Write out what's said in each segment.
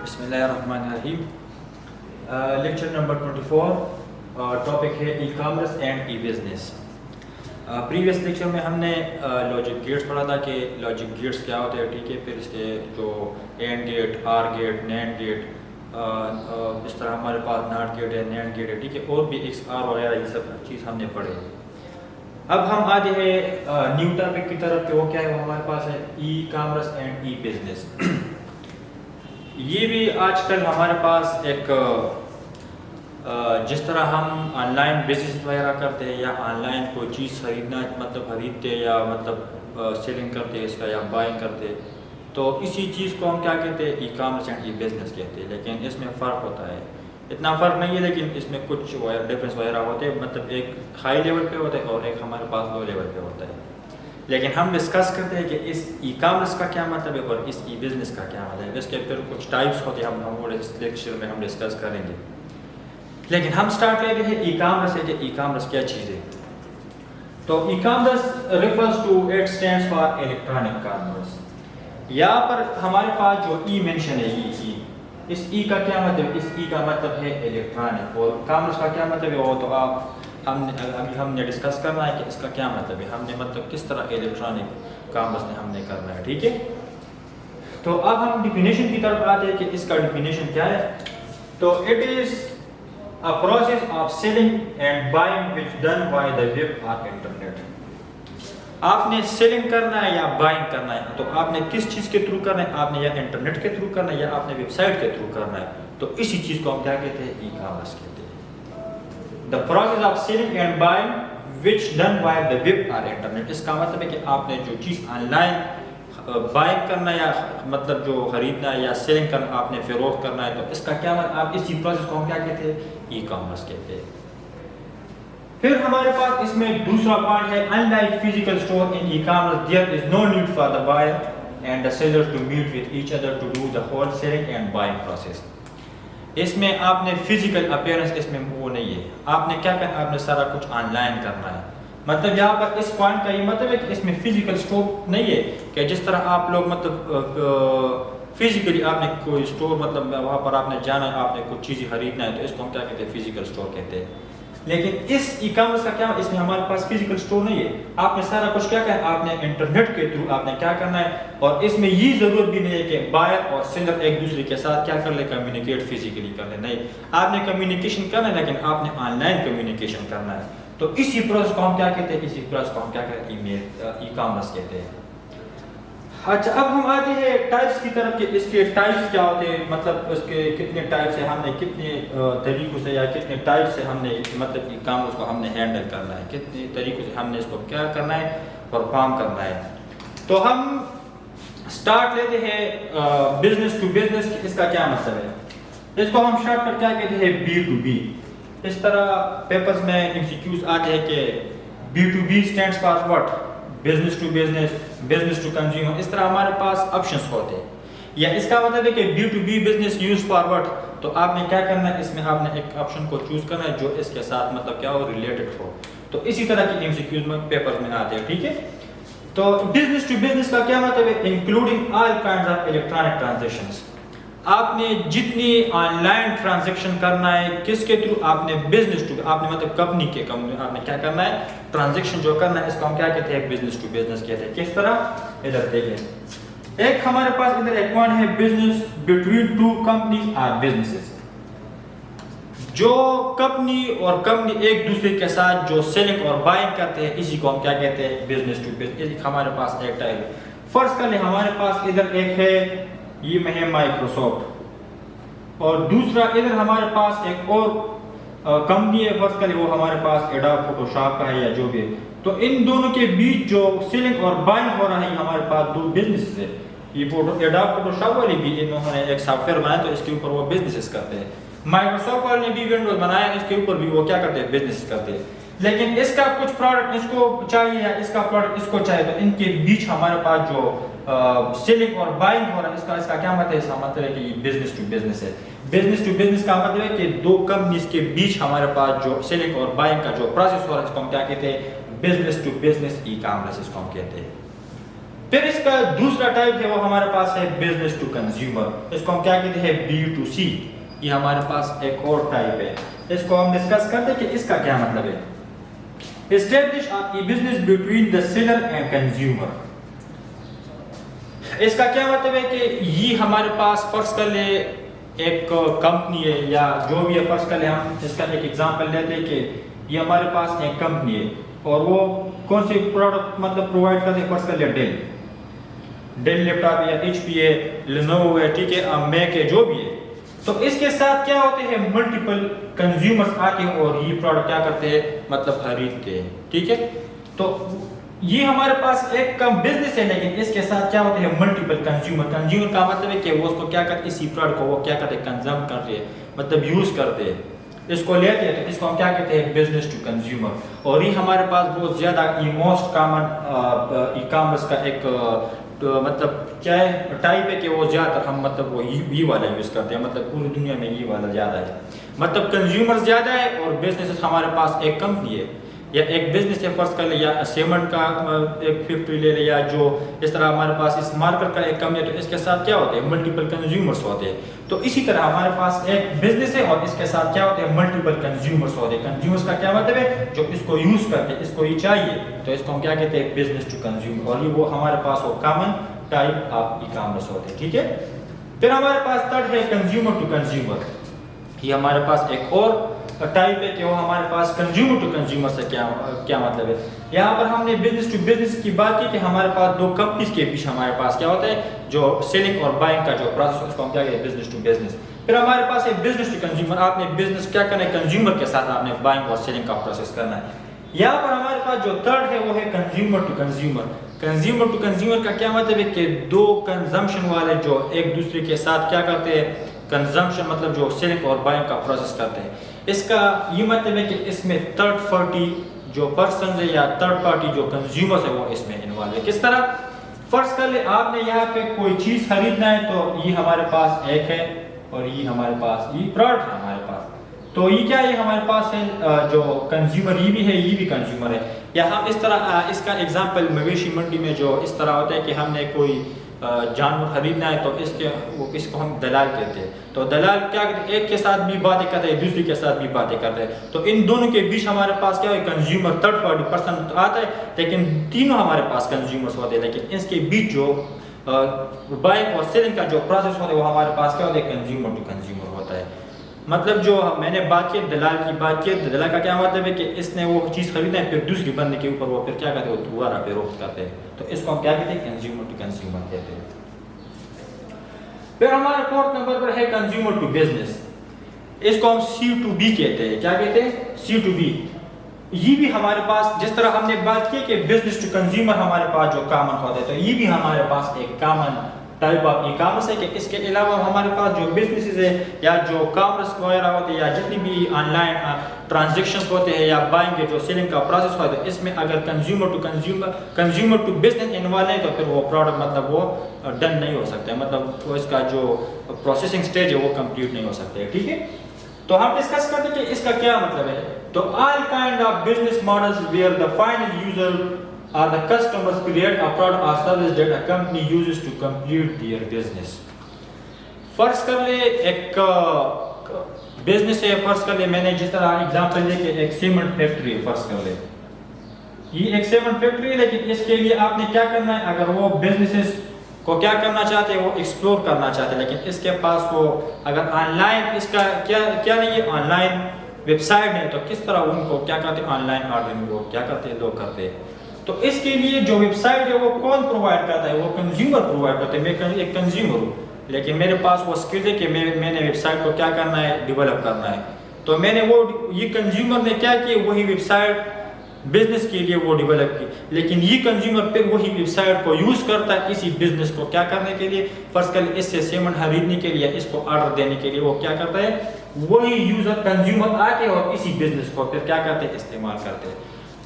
بسم اللہ الرحمن الرحیم. Lecture number 24. ٹاپک ہے e commerce and e business. Previous lecture میں ہم نے لاجک گیٹس پڑھا تھا کہ لاجک گیٹس کیا ہوتے ہیں, ٹھیک ہے. پھر اس کے جو and gate, or gate, nand gate, اس طرح ہمارے پاس ناٹ گیٹ ہے, نینڈ گیٹ ہے, ٹھیک ہے, اور بھی ایکس آر وغیرہ یہ سب چیز ہم نے پڑھے. اب ہم آتے ہیں نیو ٹاپک کی طرف. کہ وہ کیا ہے, وہ ہمارے پاس ہے e commerce and e business. یہ بھی آج کل ہمارے پاس ایک جس طرح ہم آن لائن بزنس وغیرہ کرتے ہیں یا آن لائن کوئی چیز خریدنا مطلب خریدتے یا مطلب سیلنگ کرتے اس کا یا بائنگ کرتے, تو اسی چیز کو ہم کیا کہتے ہیں, e commerce and e business کہتے ہیں. لیکن اس میں فرق ہوتا ہے, اتنا فرق نہیں ہے, لیکن اس میں کچھ ڈفرینس وغیرہ ہوتے ہیں. مطلب ایک ہائی لیول پہ ہوتا ہے اور ایک ہمارے پاس لو لیول پہ ہوتا ہے. لیکن ہم ڈسکس کرتے ہیں کہ اس ای کامرس کا کیا مطلب ہے اور اس ای بزنس کا کیا مطلب ہے. اس کے پھر کچھ ٹائپس ہوتے ہیں, ہم اس لیکچر میں ہم ڈسکس کریں گے. لیکن ہم سٹارٹ لیتے ہیں ای کامرس سے کہ ای کامرس کیا چیز ہے. تو e commerce refers to, it stands for electronic commerce. یہاں پر ہمارے پاس جو ای مینشن ہے, اس ای کا کیا مطلب ہے, اس ای کا مطلب ہے الیکٹرانک. اور کامرس کا کیا مطلب ہے, وہ تو ہم نے ڈسکس کرنا ہے کہ اس کا کیا مطلب ہے, ہم نے مطلب کس طرح الیکٹرانک کامرس نے ہم نے کرنا ہے, ٹھیک ہے. تو اب ہم ڈیفینیشن کی طرف آتے ہیں کہ اس کا ڈیفینیشن کیا ہے. تو it is a process of selling and buying which done by the web or internet. آپ نے سیلنگ کرنا ہے یا بائنگ کرنا ہے, تو آپ نے کس چیز کے تھرو کرنا ہے, آپ نے یا انٹرنیٹ کے تھرو کرنا ہے یا آپ نے ویب سائٹ کے تھرو کرنا ہے. تو اسی چیز کو ہم کیا کہتے ہیں, ای کامرس کہتے ہیں. The process of selling and buying which done by the web or internet. اس کا مطلب ہے کہ آپ نے جو چیز آن لائن بائنگ کرنا ہے یا مطلب جو خریدنا ہے یا سیلنگ کرنا, آپ نے فروخت کرنا ہے, تو اس کا کیا مطلب, آپ اسی پروسیس کو ہم کیا کہتے ہیں, ای کامرس کہتے ہیں. پھر ہمارے پاس اس میں دوسرا پوائنٹ ہے, unlike physical store in e-commerce there is no need for the buyer and the seller to meet with each other to do the wholesaling and buying process. اس میں آپ نے فزیکل اپیئرنس اس میں وہ نہیں ہے, آپ نے کیا کرنا, آپ نے سارا کچھ آن لائن کرنا ہے. مطلب یہاں پر اس پوائنٹ کا یہ مطلب ہے کہ اس میں فزیکل اسٹور نہیں ہے, کہ جس طرح آپ لوگ مطلب فزیکلی آپ نے کوئی اسٹور مطلب وہاں پر آپ نے جانا ہے, آپ نے کچھ چیزیں خریدنا ہے, تو اس کو ہم کیا کہتے ہیں, فزیکل اسٹور کہتے ہیں. لیکن اس ای کامرس کا کیا, اس میں ہمارے پاس فزیکل اسٹور نہیں ہے, آپ نے سارا کچھ کیا کرنا, آپ نے انٹرنیٹ کے تھرو آپ نے کیا کرنا ہے. اور اس میں یہ ضرورت بھی نہیں ہے کہ بائر اور سیلر ایک دوسرے کے ساتھ کیا کر لے, کمیونیکیٹ فزیکلی کر لے. نہیں, آپ نے کمیونیکیشن کرنا ہے, لیکن آپ نے آن لائن کمیونیکیشن کرنا ہے. تو اسی پروسیس کو ہم کیا کہتے ہیں, اسی پروسیس کو ہم کیا کہتے ہیں, ای کامرس کہتے ہیں. اچھا, اب ہم آتے ہیں ٹائپس کی طرف کہ اس کے ٹائپس کیا ہوتے ہیں, مطلب اس کے کتنے ٹائپس ہیں, ہم نے کتنے طریقوں سے یا کتنے ٹائپ سے ہم نے مطلب ای کامرس کو ہم نے ہینڈل کرنا ہے, کتنے طریقوں سے ہم نے اس کو کیا کرنا ہے, پرفارم کرنا ہے. تو ہم سٹارٹ لیتے ہیں بزنس ٹو بزنس, اس کا کیا مطلب ہے. اس کو ہم شارٹ کر کیا کہتے ہیں, بی ٹو بی. اس طرح پیپرز میں ایم سی کیوز آتے ہیں کہ B to B stands for what, business to business, business to consumer. اس طرح ہمارے پاس آپشنس ہوتے ہیں. یا اس کا مطلب ہے کہ B to B business use for what, تو آپ نے کیا کرنا ہے, اس میں آپ نے ایک آپشن کو چوز کرنا ہے جو اس کے ساتھ مطلب کیا ہو, ریلیٹڈ ہو. تو اسی طرح کی ایم سی کیوز میں پیپرز میں آتے ہیں, ٹھیک ہے. تو بزنس ٹو بزنس کا کیا مطلب ہے, including all kinds of electronic transactions. آپ نے جتنی آن لائن ٹرانزیکشن کرنا ہے, کس کے تھرو, آپ نے بزنس ٹو, آپ نے مطلب کمپنی کے آپ نے کیا کرنا ہے, ٹرانزیکشن جو کرنا ہے, اس کو ہم کیا کہتے ہیں, بزنس ٹو بزنس کہتے ہیں. کس طرح, ادھر دیکھیں, ایک ہمارے پاس ادھر ایک پوائنٹ ہے, بزنس بٹوین ٹو کمپنیز اور بزنسز. جو کمپنی اور کمپنی ایک دوسرے کے ساتھ جو سیلنگ اور بائنگ کرتے ہیں, اسی کو ہم کیا کہتے ہیں, بزنس ٹو بزنس. ہمارے پاس ایک ٹائپ ہے. فرض کر لیں ہمارے پاس ادھر ایک ہے, یہ میں ہے مائکروسافٹ, اور دوسرا ادھر ہمارے پاس ایک اور کمپنی ہے, فرض کریں وہ ہمارے پاس ایڈوب فوٹوشاپ کا ہے یا جو بھی ہے. تو ان دونوں کے بیچ جو سیلنگ اور بائنگ ہو رہا ہے, ہمارے پاس دو بزنس ہے. یہ ایڈوب فوٹوشاپ والے بھی انہوں نے ایک سافٹ ویئر بنایا, تو اس کے اوپر وہ بزنس کرتے ہیں. مائکروسافٹ والے نے بھی ونڈوز بنایا, اس کے اوپر بھی وہ کیا کرتے ہیں, بزنس کرتے ہیں. لیکن اس کا کچھ پروڈکٹ اس کو چاہیے یا اس کا پروڈکٹ اس کو چاہیے, تو ان کے بیچ ہمارے پاس جو سیلنگ اور بائنگ ہو رہا ہے, اس کا کیا مطلب ہے, اس کا مطلب ہے کہ یہ بزنس ٹو بزنس ہے. بزنس ٹو بزنس کا مطلب ہے کہ دو کمپنیز کے بیچ ہمارے پاس جو سیلنگ اور بائنگ کا جو پروسیس ہو رہا ہے, اس کو ہم کیا کہتے ہیں, business to business e commerce اس کو ہم کہتے ہیں. پھر اس کا دوسرا ٹائپ ہے وہ ہمارے پاس ہے بزنس ٹو کنزیومر. اس کو ہم کیا کہتے ہیں B2C. یہ ہمارے پاس ایک اور ٹائپ ہے. اس کو ہم ڈسکس کرتے ہیں کہ اس کا کیا مطلب ہے. Establish a business between the seller and consumer. اس کا کیا مطلب ہے کہ یہ ہمارے پاس فرض کر لے ایک کمپنی ہے یا جو بھی ہے, فرض کر لے ہم اس کا ایک ایگزامپل لیتے ہیں کہ یہ ہمارے پاس ایک کمپنی ہے اور وہ کون سی پروڈکٹ مطلب پرووائڈ کرتے ہیں. فرض کر لے ڈیل لیپ ٹاپ یا HP ہے, لینووو ہے, ٹھیک ہے, میک ہے, جو بھی ہے. تو اس کے ساتھ کیا ہوتے ہیں ملٹیپل کنزیومرز آتے ہیں اور یہ پروڈکٹ کیا کرتے ہیں مطلب خریدتے ہیں. ٹھیک ہے, تو یہ ہمارے پاس ایک کم بزنس ہے لیکن اس کے ساتھ کیا ہوتے ہیں ملٹیپل کنزیومر. کنزیومر کا مطلب ہے کہ وہ اس کو کیا کرتے ہیں, اسی پروڈکٹ کو وہ کیا کرتے ہیں کنزم کرتے ہیں مطلب یوز کرتے ہیں, اس کو لیتے ہیں. تو اس کو ہم کیا کہتے ہیں بزنس ٹو کنزیومر. اور یہ ہمارے پاس بہت زیادہ یہ موسٹ کامن ای کامرس کا ایک مطلب کیا ہے ٹائپ ہے کہ وہ زیادہ تر ہم مطلب وہ یہ والا یوز کرتے ہیں. مطلب پوری دنیا میں یہ والا زیادہ ہے, مطلب کنزیومر زیادہ ہے اور بزنس ہمارے پاس ایک کمپنی ہے یا ایک بزنس ہے فرض کر لے یا سیمنٹ کا ایک فیکٹری لے لے یا جو اس طرح ہمارے پاس اس مارکیٹ کا ایک کمپنی ہے. تو اس کے ساتھ کیا ہوتے ہیں ملٹیپل کنزیومرس ہوتے ہیں. تو اسی طرح ہمارے پاس ایک بزنس ہے اور اس کے ساتھ کیا ہوتے ہیں ملٹیپل کنزیومرس ہوتے ہیں. کنزیومرس کا کیا مطلب ہے جو اس کو یوز کرتے ہیں, اس کو یہ چاہیے, تو اس کو ہم کیا کہتے ہیں بزنس ٹو کنزیومر. اور یہ وہ ہمارے پاس وہ common type of e commerce ہوتے ہیں. ٹھیک ہے, پھر ہمارے پاس تھرڈ ہے کنزیومر ٹو کنزیومر. یہ ہمارے پاس ایک اور ٹائپ ہے کہ وہ ہمارے پاس کنزیومر ٹو کنزیومر سے کیا مطلب ہے. یہاں پر ہم نے بزنس ٹو بزنس کی بات کی کہ ہمارے پاس دو کمپنیز کے بیچ ہمارے پاس کیا ہوتا ہے جو سیلنگ اور بائنگ کا جو پروسیس اس کو ہم کیا کہتے ہیں بزنس ٹو بزنس. پھر ہمارے پاس ہے بزنس ٹو کنزیومر. آپ نے بزنس کیا کرنا ہے کنزیومر کے ساتھ آپ نے بائنگ اور سیلنگ کا پروسیس کرنا ہے. یہاں پر ہمارے پاس جو تھرڈ ہے وہ ہے consumer to consumer. Consumer to consumer کا کیا مطلب ہے کہ دو کنزمپشن والے جو ایک دوسرے کے ساتھ کیا کرتے ہیں کنزمپشن مطلب جو سیلنگ اور بائنگ کا پروسیس کرتے ہیں. اس کا یہ مطلب ہے کہ اس میں تھرڈ پارٹی جو پرسنز ہے یا تھرڈ پارٹی جو کنزیومرز ہے وہ اس میں انوالو ہے. کس طرح فرض کر لیں آپ نے یہاں پہ کوئی چیز خریدنا ہے تو یہ ہمارے پاس ایک ہے اور یہ ہمارے پاس یہ پروڈکٹ ہے ہمارے پاس. تو یہ کیا ہے ہمارے پاس ہے جو کنزیومر یہ بھی ہے یہ بھی کنزیومر ہے. یا ہم اس طرح اس کا ایگزامپل مویشی منڈی میں جو اس طرح ہوتا ہے کہ ہم نے کوئی جانور خریدنا ہے تو اس کو ہم دلال کہتے ہیں. تو دلال کیا کہتے ہیں ایک کے ساتھ بھی باتیں کرتے ہیں دوسرے کے ساتھ بھی باتیں کرتے ہیں. تو ان دونوں کے بیچ ہمارے پاس کیا ہے کنزیومر تھرڈ پارٹی پرسن آتا ہے لیکن تینوں ہمارے پاس کنزیومرز ہوتے ہیں. لیکن اس کے بیچ جو بائنگ اور سیلنگ کا جو پروسیس ہوتا ہے وہ ہمارے پاس کیا ہوتا ہے کنزیومر ٹو کنزیومر ہوتا ہے. مطلب جو میں نے بات کی دلال کی بات کی, دلال کا کیا مطلب ہے کہ اس نے وہ چیز خریدنا ہے پھر دوسری بندے کے اوپر وہ پھر کیا کہتے ہیں وہ دوبارہ فروخت کرتے ہیں. تو اس کو ہم کیا کہتے ہیں کنزیومر ٹو کنزیومر کہتے ہیں. پھر ہمارے فورتھ نمبر پر ہے کنزیومر ٹو بزنس. اس کو ہم C2B کہتے ہیں. کیا کہتے ہیں C2B. یہ بھی ہمارے پاس جس طرح ہم نے بات کی کہ بزنس ٹو کنزیومر ہمارے پاس جو کامن ہوتے ہیں تو یہ بھی ہمارے پاس ایک common type of e commerce ہے کہ اس کے علاوہ ہمارے پاس جو بزنسز ہے یا جو کامرس وغیرہ ہوتے ہیں یا جتنی بھی آن لائن ٹرانزیکشنز ہوتے ہیں یا بائنگ جو سیلنگ کا پروسیس ہوتا ہے اس میں اگر کنزیومر ٹو بزنس انوالو ہے تو پھر وہ پروڈکٹ مطلب وہ ڈن نہیں ہو سکتا ہے, مطلب وہ اس کا جو پروسیسنگ سٹیج ہے وہ کمپلیٹ نہیں ہو سکتا ہے. ٹھیک ہے, تو ہم ڈسکس کرتے ہیں کہ اس کا کیا مطلب ہے. تو all kind of business models where the final user or the customers create a product or service that a company uses to complete their business. فرض کر لے ایک بزنس ہے, فرض کر لے میں نے جس طرح ایگزامپل لے کہ ایک سیمنٹ فیکٹری ہے. فرض کر لے یہ ایک سیمنٹ فیکٹری ہے لیکن اس کے لیے آپ نے کیا کرنا ہے اگر وہ بزنسز کو کیا کرنا چاہتے ہیں وہ ایکسپلور کرنا چاہتے ہیں لیکن اس کے پاس وہ اگر آن لائن اس کا کیا نہیں ہے آن لائن ویب سائٹ ہے تو کس طرح ان کو کیا کرتے ہیں آن لائن آرڈرنگ وہ کیا کرتے ہیں لوگ کرتے ہیں. تو اس کے لیے جو ویب سائٹ ہے وہ کون پرووائڈ کرتا ہے وہ کنزیومر پرووائڈ کرتا ہے. میں ایک کنزیومر ہوں لیکن میرے پاس وہ اسکل ہے کہ میں نے ویب سائٹ کو کیا کرنا ہے ڈیولپ کرنا ہے. تو میں نے وہ یہ کنزیومر نے کیا کیا وہی ویب سائٹ بزنس کے لیے وہ ڈیولپ کی لیکن یہ کنزیومر پھر وہی ویب سائٹ کو یوز کرتا ہے اسی بزنس کو کیا کرنے کے لیے. فرض کر اس سے سیمنٹ خریدنے کے لیے اس کو آرڈر دینے کے لیے وہ کیا کرتا ہے وہی یوزر کنزیومر آ کے اور اسی بزنس کو پھر کیا کرتے ہیں استعمال کرتے ہیں.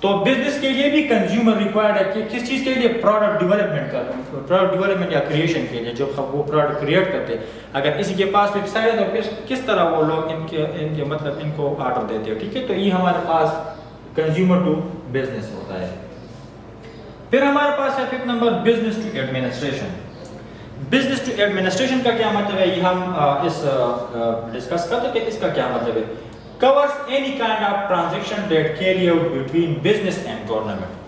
تو بزنس کے لیے بھی کنزیومر ریکوائرڈ ہے کہ کس چیز کے لیے پروڈکٹ ڈیولپمنٹ کرتے ہیں, پروڈکٹ ڈیولپمنٹ یا کریشن کے لیے جب وہ پروڈکٹ کریٹ کرتے ہیں. اگر اسی کے پاس ویب سائٹ ہے تو پھر کس طرح وہ لوگ ان کے مطلب ان کو آرڈر دیتے ہیں. ٹھیک ہے, تو یہ ہمارے پاس کنزیومر ٹو بزنس ہوتا ہے. پھر ہمارے پاس ہے fifth number business to administration. Business to administration کا کیا مطلب ہے, یہ ہم اس ڈسکس کرتے ہیں کہ اس کا کیا مطلب ہے. covers any kind of transaction that carry out between business and government.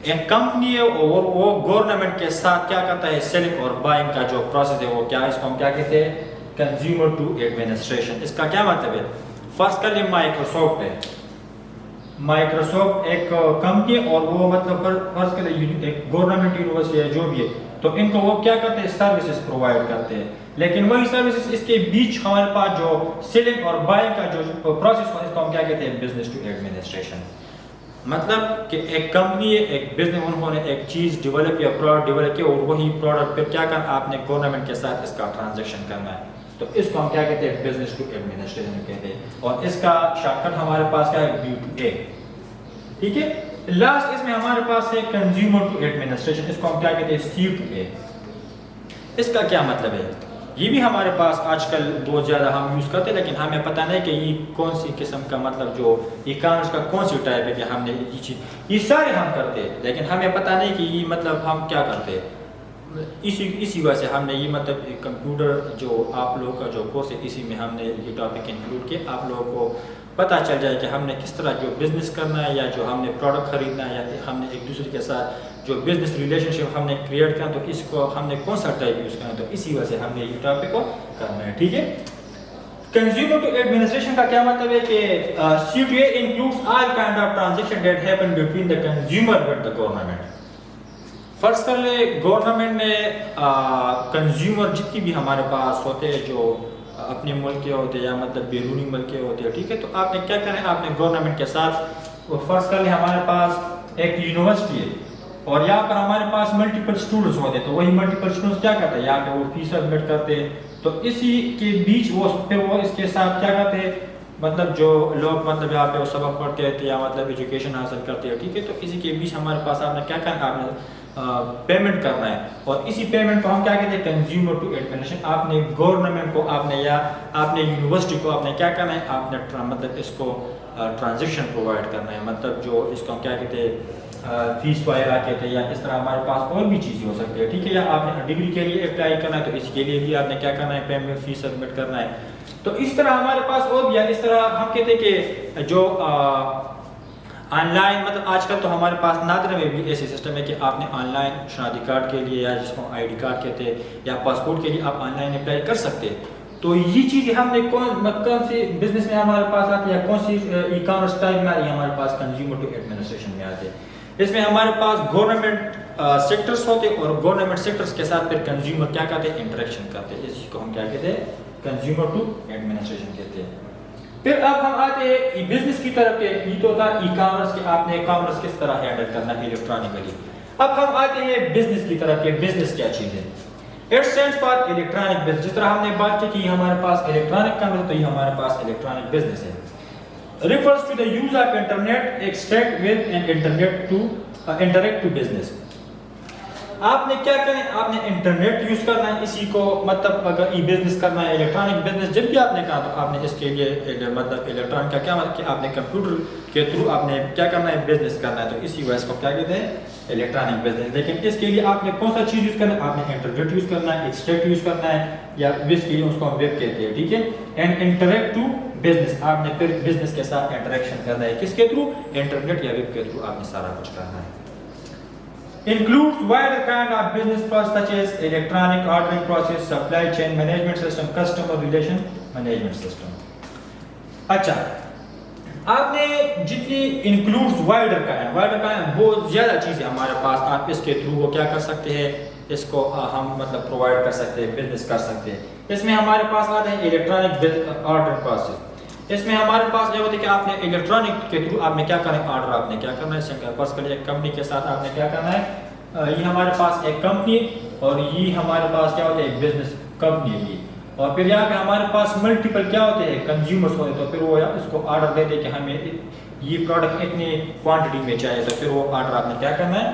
ایک کمپنی ہے اور وہ گورنمنٹ کے ساتھ کیا کرتا ہے, سیلنگ اور بائنگ کا جو پروسیس ہے وہ کیا, اس کو ہم کیا کہتے ہیں, کنزیومر ٹو ایڈمنسٹریشن. اس کا کیا مطلب ہے, فرض کر لیں مائکروسافٹ ہے, مائکروسافٹ ایک کمپنی اور وہ مطلب فرض کر لیں ایک گورنمنٹ یونیورسٹی ہے جو بھی ہے, تو ان کو وہ کیا کرتے ہیں, سروسز پرووائڈ کرتے ہیں. لیکن وہی سروسز اس کے بیچ ہمارے پاس جو سیلنگ اور بائنگ کا جو پروسیس ہے اس کو ہم کیا کہتے ہیں, بزنس ٹو ایڈمنسٹریشن. مطلب کہ ایک کمپنی ہے, ایک بزنس, انہوں نے ایک چیز ڈیولپ یا پروڈکٹ ڈیولپ کیا اور وہی پروڈکٹ پھر کیا کرنا, آپ نے گورنمنٹ کے ساتھ اس کا ٹرانزیکشن کرنا ہے, تو اس کو ہم کیا کہتے ہیں, بزنس ٹو ایڈمنسٹریشن کہتے ہیں. اور اس کا شارٹ کٹ ہمارے پاس کیا ہے, B2A. ٹھیک ہے. لاسٹ اس میں ہمارے پاس ہے کنزیومر ٹو ایڈمنسٹریشن, اس کو ہم کیا کہتے ہیں, C2A. اس کا کیا مطلب ہے, یہ بھی ہمارے پاس آج کل بہت زیادہ ہم یوز کرتے ہیں, لیکن ہمیں پتہ نہیں کہ یہ کون سی قسم کا مطلب جو ای کامرس کا کون سی ٹائپ ہے کہ ہم نے یہ چیز, یہ سارے ہم کرتے ہیں لیکن ہمیں پتہ نہیں کہ یہ مطلب ہم کیا کرتے ہیں. اسی وجہ سے ہم نے یہ مطلب کمپیوٹر جو آپ لوگوں کا جو کورس ہے اسی میں ہم نے یہ ٹاپک انکلوڈ کیا, آپ لوگوں کو پتہ چل جائے کہ ہم نے کس طرح جو بزنس کرنا ہے یا جو ہم نے پروڈکٹ خریدنا ہے یا ہم نے ایک دوسرے کے ساتھ جو بزنس ریلیشن شپ ہم نے کریٹ کرنا, تو اس کو ہم نے کون سا ٹائپ یوز کرنا ہے, تو اسی وجہ سے ہم نے یہ ٹاپک کو کرنا ہے. ٹھیک ہے. کنزیومر ٹو ایڈمنسٹریشن کا کیا مطلب ہے کہ C2A includes all kind of transaction that happen between the consumer with the government. فرض کر لیں گورنمنٹ نے کنزیومر جتنی بھی ہمارے پاس ہوتے ہیں جو اپنے ملک کے ہوتے ہیں یا مطلب بیرونی ملک کے ہوتے ہیں, ٹھیک ہے, تو آپ نے کیا کرنا ہے, آپ نے گورنمنٹ کے ساتھ فرض کر لیں ہمارے پاس ایک یونیورسٹی ہے اور یہاں پر ہمارے پاس ملٹیپل اسٹوڈنٹس ہوتے ہیں, تو وہی ملٹیپل اسٹوڈنٹس کیا کرتے ہیں, یہاں پہ وہ فیس سبمٹ کرتے ہیں, تو اسی کے بیچ وہ پھر وہ اس کے ساتھ کیا کرتے ہیں, مطلب جو لوگ مطلب یہاں پہ وہ سبق پڑھتے ہیں یا مطلب ایجوکیشن حاصل کرتے ہیں, ٹھیک ہے, تو اسی کے بیچ ہمارے پاس آپ نے کیا کرنا ہے, آپ نے پیمنٹ کرنا ہے, اور اسی پیمنٹ کو ہم کیا کہتے ہیں, کنزیومر ٹو ایڈمنسٹریشن. آپ نے گورنمنٹ کو آپ نے یا آپ نے یونیورسٹی کو آپ نے کیا کرنا ہے, آپ نے مطلب اس کو ٹرانزیکشن پرووائڈ کرنا ہے, مطلب جو اس کو ہم کیا کہتے ہیں, فیس وغیرہ کہتے ہیں, یا اس طرح ہمارے پاس اور بھی چیزیں ہو سکتی ہے, ٹھیک ہے, یا آپ نے ڈگری کے لیے اپلائی کرنا ہے تو اس کے لیے بھی آپ نے کیا کرنا ہے, پیمنٹ فیس سبمٹ کرنا ہے. تو اس طرح ہمارے پاس اور بھی ہے. اس طرح ہم کہتے ہیں کہ جو آن لائن مطلب آج کل تو ہمارے پاس نادر میں بھی ایسے سسٹم ہے کہ آپ نے آن لائن شناختی کارڈ کے لیے یا جس کو آئی ڈی کارڈ کہتے ہیں یا پاسپورٹ کے لیے آپ آن لائن اپلائی کر سکتے ہیں. تو یہ چیزیں ہم نے کون سی بزنس میں ہمارے پاس آتی ہے, کون سی ای کامرس ٹائپ میں آتی ہے, ہمارے پاس کنزیومر ٹو ایڈمنسٹریشن میں آتے ہیں. اس میں ہمارے پاس گورنمنٹ سیکٹرز ہوتے ہیں اور گورنمنٹ سیکٹرز کے ساتھ پھر کنزیومر کیا کرتے ہیں, انٹریکشن کرتے ہیں. اسی کو ہم کیا کہتے ہیں, کنزیومر ٹو ایڈمنسٹریشن کہتے ہیں. پھر اب ہم آتے ہیں بزنس کی طرف کے, یہ تو تھا ای کامرس کے, آپ نے کامرس کس طرح ہینڈل کرنا ہے الیکٹرانکلی. اب ہم آتے ہیں بزنس کی طرف کے. بزنس کیا چیز ہے, it stands for electronic business. جس طرح ہم نے بات کی کہ یہ ہمارے پاس الیکٹرانک کامرس ہے تو یہ ہمارے پاس الیکٹرانک بزنس ہے. refers to the use of internet extract with and internet to interact to business. آپ نے کیا کریں, آپ نے انٹرنیٹ یوز کرنا ہے, اسی کو مطلب اگر ای بزنس کرنا ہے, الیکٹرانک بزنس جب بھی آپ نے کہا تو آپ نے اس کے لیے مطلب الیکٹرانک کا کیا مطلب کہ آپ نے کمپیوٹر کے تھرو آپ نے کیا کرنا ہے, بزنس کرنا ہے, تو اسی وجہ کو کیا کہتے ہیں, الیکٹرانک بزنس. لیکن اس کے لیے آپ نے کون سا چیز یوز کرنا ہے, آپ نے انٹرنیٹ یوز کرنا ہے, ایکسٹریکٹ یوز کرنا ہے, یا اس کے لیے اس کو ہم ویب کہتے ہیں, ٹھیک ہے. اینڈ انٹریکٹ ٹو بزنس, آپ نے پھر بزنس کے ساتھ انٹریکشن کرنا ہے, کس کے تھرو, انٹرنیٹ یا ویب کے تھرو آپ نے سارا کچھ کرنا ہے. Includes wider kind of business process such as electronic ordering process, supply chain management system, customer relation management system. اچھا, آپ نے جتنی includes wider کا بہت زیادہ چیزیں ہمارے پاس, آپ اس کے تھرو وہ کیا کر سکتے ہیں, اس کو ہم مطلب پرووائڈ کر سکتے ہیں, بزنس کر سکتے ہیں. اس میں ہمارے پاس آتے ہیں الیکٹرانک آرڈر پروسیس. اس میں ہمارے پاس یہ ہوتا ہے کہ آپ نے الیکٹرانک کے تھرو آپ نے کیا کرنا ہے, آرڈر آپ نے کیا کرنا ہے, فرض کریے ایک کمپنی کے ساتھ آپ نے کیا کرنا ہے, یہ ہمارے پاس ایک کمپنی اور یہ ہمارے پاس کیا ہوتا ہے, ایک بزنس کمپنی بھی, اور پھر یہاں پہ ہمارے پاس ملٹیپل کیا ہوتے ہیں, کنزیومرز ہوتے ہیں, تو پھر وہ اس کو آرڈر دیتے کہ ہمیں یہ پروڈکٹ اتنی کوانٹٹی میں چاہیے, تو پھر وہ آرڈر آپ نے کیا کرنا ہے,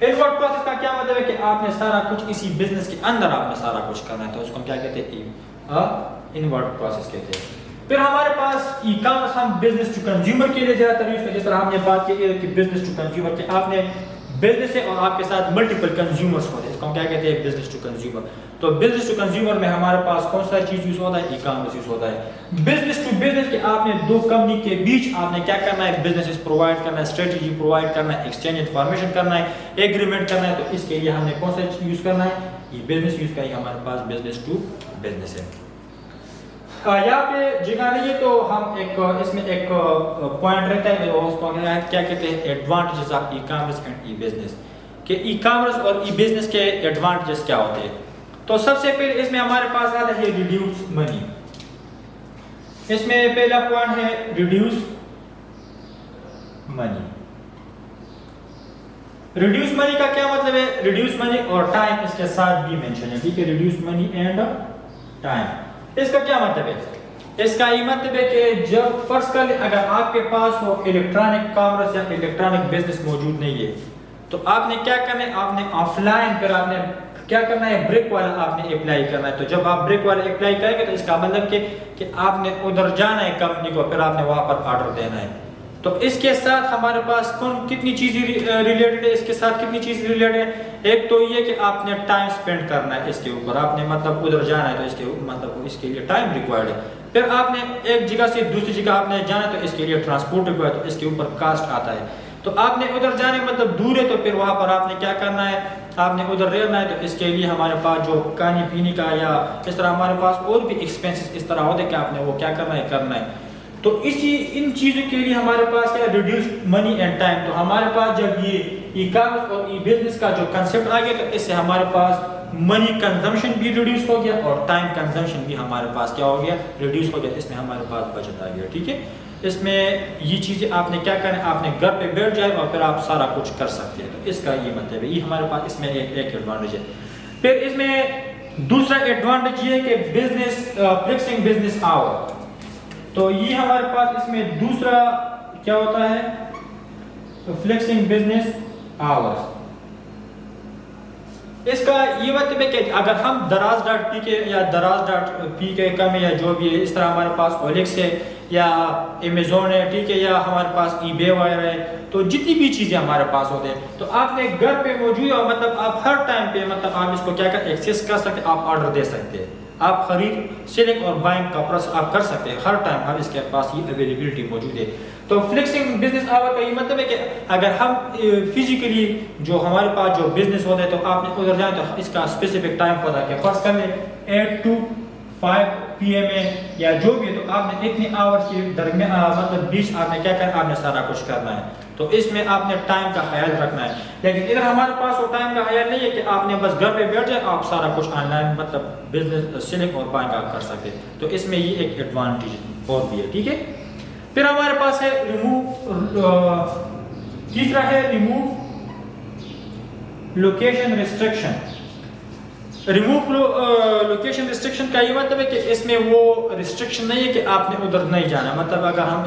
انورٹ پروسیس کا کیا مطلب ہے کہ آپ نے سارا کچھ اسی بزنس کے اندر آپ نے سارا کچھ کرنا ہے، تو اس کو ہم کیا کہتے ہیں؟ انورٹ پروسیس کہتے ہیں۔ پھر ہمارے پاس ای کامرس ہم بزنس ٹو کنزیومر کے لیے زیادہ تر یوز کرتے ہیں، جس طرح ہم نے بات کی کہ بزنس ٹو کنزیومر کہ آپ نے بزنس ہے اور آپ کے ساتھ ملٹیپل کنزیومرس ہوتے ہیں، اس کو ہم کیا کہتے ہیں؟ Business to consumer. تو بزنس ٹو کنزیومر میں ہمارے پاس کون سا چیز یوز ہوتا ہے؟ ای کامرس یوز ہوتا ہے۔ بزنس ٹو بزنس کہ آپ نے دو کمپنی کے بیچ آپ نے کیا کرنا ہے؟ بزنس پرووائڈ کرنا ہے، اسٹریٹجی پرووائڈ کرنا ہے، ایکسچینج انفارمیشن کرنا ہے، ایگریمنٹ کرنا ہے، تو اس کے لیے ہم نے کون سا یوز کرنا ہے؟ یہ بزنس یوز کریں، ہمارے پاس بزنس ٹو بزنس ہے۔ یہاں پہ جگہ نہیں ہے تو ہم ایک اس میں ایک پوائنٹ رہتا ہے، اس کو کیا کہتے ہیں؟ Advantages of e commerce and e business, کہ ای کامرس اور ای بزنس کے ایڈوانٹیجز کیا ہوتے ہیں۔ تو سب سے پہلے اس میں ہمارے پاس آتا ہے ریڈیوس منی۔ اس میں پہلا پوائنٹ ہے ریڈیوس منی۔ ریڈیوس منی کا کیا مطلب ہے؟ ریڈیوس منی اور ٹائم اس کے ساتھ بھی مینشن ہے، ٹھیک ہے؟ ریڈیوس منی اینڈ ٹائم، اس کا کیا مطلب ہے؟ اس کا یہ مطلب ہے کہ جب فرض کر لیں اگر آپ کے پاس وہ الیکٹرانک کامرس یا الیکٹرانک بزنس موجود نہیں ہے تو آپ نے کیا کرنا ہے؟ آپ نے آف لائن پھر آپ نے کیا کرنا ہے؟ بریک والا آپ نے اپلائی کرنا ہے۔ تو جب آپ بریک والا اپلائی کریں گے تو اس کا مطلب کہ آپ نے ادھر جانا ہے کمپنی کو، پھر آپ نے وہاں پر آرڈر دینا ہے۔ تو اس کے ساتھ ہمارے پاس کتنی چیزیں ریلیٹڈ ہے؟ اس کے ساتھ کتنی چیزیں ریلیٹڈ ہے؟ ایک تو یہ کہ آپ نے ٹائم سپینڈ کرنا ہے اس کے اوپر، آپ نے مطلب ادھر جانا ہے تو اس کے مطلب اس کے لیے ٹائم ریکوائرڈ ہے۔ پھر آپ نے ایک جگہ سے دوسری جگہ آپ نے جانا ہے تو اس کے لیے ٹرانسپورٹ ریکوائرڈ ہے، تو اس کے اوپر کاسٹ آتا ہے۔ تو آپ نے ادھر جانے مطلب دور ہے تو پھر وہاں پر آپ نے کیا کرنا ہے؟ آپ نے ادھر رہنا ہے، تو اس کے لیے ہمارے پاس جو کھانے پینے کا یا اس طرح ہمارے پاس اور بھی ایکسپینسز اس طرح ہوتے ہیں کہ آپ نے وہ کیا کرنا ہے۔ تو ان چیزوں کے لیے ہمارے پاس کیا ریڈیوس منی اینڈ ٹائم۔ تو ہمارے پاس جب یہ ای کامرس اور ای بزنس کا جو کنسیپٹ آ گیا تو اس سے ہمارے پاس منی کنزمپشن بھی ریڈیوس ہو گیا اور ٹائم کنزمپشن بھی ہمارے پاس کیا ہو گیا؟ ریڈیوس ہو گیا۔ اس میں ہمارے پاس بچت آ گیا، ٹھیک ہے؟ اس میں یہ چیزیں آپ نے کیا کرنا ہے؟ آپ نے گھر پہ بیٹھ جائے اور پھر آپ سارا کچھ کر سکتے ہیں۔ تو اس کا یہ مطلب ہے، یہ ہمارے پاس اس میں ایک ایڈوانٹیج ہے۔ پھر اس میں دوسرا ایڈوانٹیج یہ ہے کہ بزنس فلیکسنگ بزنس آور۔ تو یہ ہمارے پاس اس میں دوسرا کیا ہوتا ہے؟ فلیکسنگ بزنس آورز۔ اس کا یہ مطلب ہے کہ اگر ہم دراز ڈاٹ پی کے یا دراز ڈاٹ پی کے کم یا جو بھی ہے، اس طرح ہمارے پاس اولیکس ہے یا امیزون ہے، ٹھیک ہے، یا ہمارے پاس ای بے وغیرہ ہے، تو جتنی بھی چیزیں ہمارے پاس ہوتے ہیں تو آپ نے گھر پہ موجود ہے، مطلب آپ ہر ٹائم پہ مطلب آپ اس کو کیا ایکسیس کر سکتے ہیں، آپ آرڈر دے سکتے ہیں، آپ خرید سیلنگ اور بائنگ کا پروسیس آپ کر سکتے ہیں، ہر ٹائم آپ اس کے پاس یہ اویلیبلٹی موجود ہے۔ تو فلیکسنگ بزنس آور کا یہ مطلب ہے کہ اگر ہم فزیکلی جو ہمارے پاس جو بزنس ہوتا ہے تو آپ نے ادھر جائیں تو اس کا اسپیسیفک ٹائم ہوتا ہے کہ فرض کر لیں 8 to 5 PM ہے یا جو بھی ہے، تو آپ نے اتنے آورس کے درمیان مطلب بیچ آپ نے کیا کرنا ہے؟ آپ نے سارا کچھ کرنا ہے۔ تو اس میں آپ نے ٹائم کا خیال رکھنا ہے، لیکن ادھر ہمارے پاس وہ ٹائم کا خیال نہیں ہے کہ آپ نے بس گھر پہ بیٹھ جائے، آپ سارا کچھ آن لائن مطلب بزنس سیلنگ اور بائنگ آپ کر سکتے ہیں۔ تو اس میں یہ ایک ایڈوانٹیج اور بھی ہے، ٹھیک ہے؟ پھر ہمارے پاس ہے تیسرا ہے remove location restriction. Remove location restriction کا یہ مطلب ہے کہ اس میں وہ ریسٹرکشن نہیں ہے کہ آپ نے ادھر نہیں جانا، مطلب اگر ہم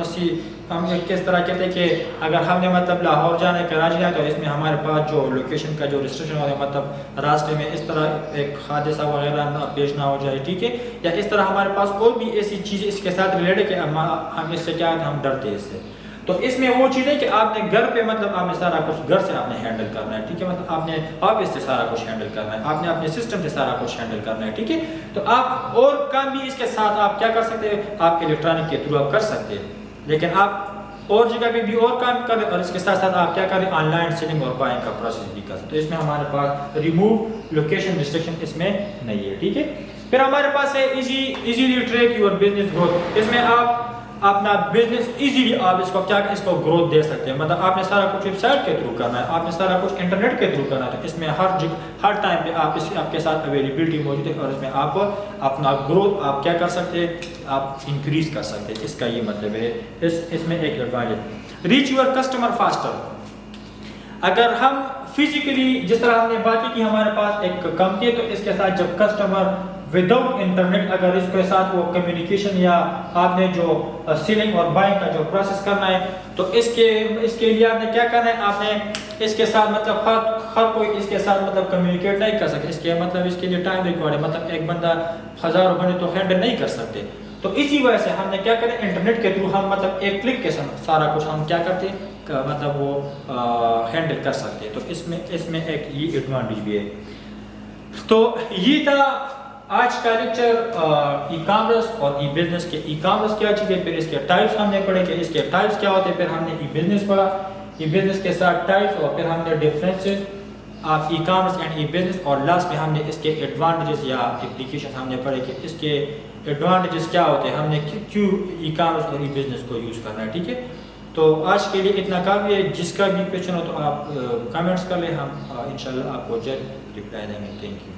کس طرح کہتے ہیں کہ اگر ہم نے مطلب لاہور جانا ہے، کراچی جانا ہے، تو اس میں ہمارے پاس جو لوکیشن کا جو ریسٹرکشن ہوتا ہے مطلب راستے میں اس طرح ایک حادثہ وغیرہ نہ پیش نہ ہو جائے، ٹھیک ہے، یا اس طرح ہمارے پاس اور بھی ایسی چیزیں اس کے ساتھ ریلیٹڈ ہے کہ ہم اس سے کیا ہے، ہم ڈرتے ہیں اس سے۔ تو اس میں وہ چیز ہے کہ آپ نے گھر پہ مطلب آپ نے سارا کچھ گھر سے آپ نے ہینڈل کرنا ہے، ٹھیک ہے، مطلب آپ نے آفس سے سارا کچھ ہینڈل کرنا ہے، آپ نے اپنے سسٹم سے سارا کچھ ہینڈل کرنا ہے، ٹھیک ہے۔ تو آپ اور کام بھی اس کے ساتھ آپ کیا کر سکتے ہیں؟ آپ الیکٹرانک کے تھرو آپ کر سکتے ہیں، لیکن آپ اور جگہ پہ بھی اور کام کریں اور اس کے ساتھ ساتھ آپ کیا کریں؟ آن لائن سیلنگ اور بائنگ کا پروسیس بھی کر سکتے ہیں۔ تو اس میں ہمارے پاس ریموو لوکیشن ریسٹرکشن اس میں نہیں ہے، ٹھیک ہے۔ پھر ہمارے پاس ہے easily track your business growth. اس میں آپ اپنا بزنس ایزیلی آپ اس کو کیا اس کو گروتھ دے سکتے ہیں، مطلب آپ نے سارا کچھ ویب سائٹ کے تھرو کرنا ہے، آپ نے سارا کچھ انٹرنیٹ کے تھرو کرنا ہے، تو اس میں ہر ٹائم پہ آپ کے ساتھ اویلیبلٹی موجود ہے اور اس میں آپ اپنا گروتھ آپ کیا کر سکتے ہیں؟ آپ انکریز کر سکتے ہیں۔ اس کا یہ مطلب ہے، اس میں ایک advantage reach your customer faster. اگر ہم فزیکلی جس طرح ہم نے بات کی ہمارے پاس ایک کمپنی ہے، تو اس کے ساتھ جب کسٹمر وداؤٹ انٹرنیٹ اگر اس کے ساتھ وہ کمیونیکیشن یا آپ نے جو سیلنگ اور بائنگ کا جو پروسیس کرنا ہے، تو اس کے لیے آپ نے کیا کرنا ہے؟ آپ نے اس کے ساتھ مطلب ہر کوئی اس کے ساتھ مطلب کمیونیکیٹ نہیں کر سکتے، اس کے مطلب اس کے لیے ٹائم ریکوائرڈ ہے، مطلب ایک بندہ ہزاروں بندے تو ہینڈل نہیں کر سکتے. تو اسی وجہ سے ہم نے کیا کریں، انٹرنیٹ کے تھرو ہم مطلب ایک کلک کے ساتھ سارا کچھ ہم کیا کرتے مطلب وہ ہینڈل کر سکتے. تو اس میں ایک یہ ایڈوانٹیج بھی ہے. تو یہ تھا آج کا لیکچر ای کامرس اور ای بزنس کے. ای کامرس کیا چیز ہے، پھر اس کے ٹائپس ہم نے پڑھے کہ اس کے ٹائپس کیا ہوتے ہیں، پھر ہم نے ای بزنس پڑھا، ای بزنس کے ساتھ ٹائپس، اور پھر ہم نے differences of e commerce and e business, اور لاسٹ میں ہم نے اس کے ایڈوانٹیجز یا اپلیکیشن ہم نے پڑھے کہ اس کے ایڈوانٹیجز کیا ہوتے ہیں، ہم نے کیوں ای کامرس اور ای بزنس کو یوز کرنا ہے. ٹھیک ہے، تو آج کے لیے اتنا کافی ہے. جس کا بھی کویشچن ہو تو آپ کمنٹس کر لیں، ہم انشاءاللہ آپ کو جلد رپلائی دیں گے. Thank you.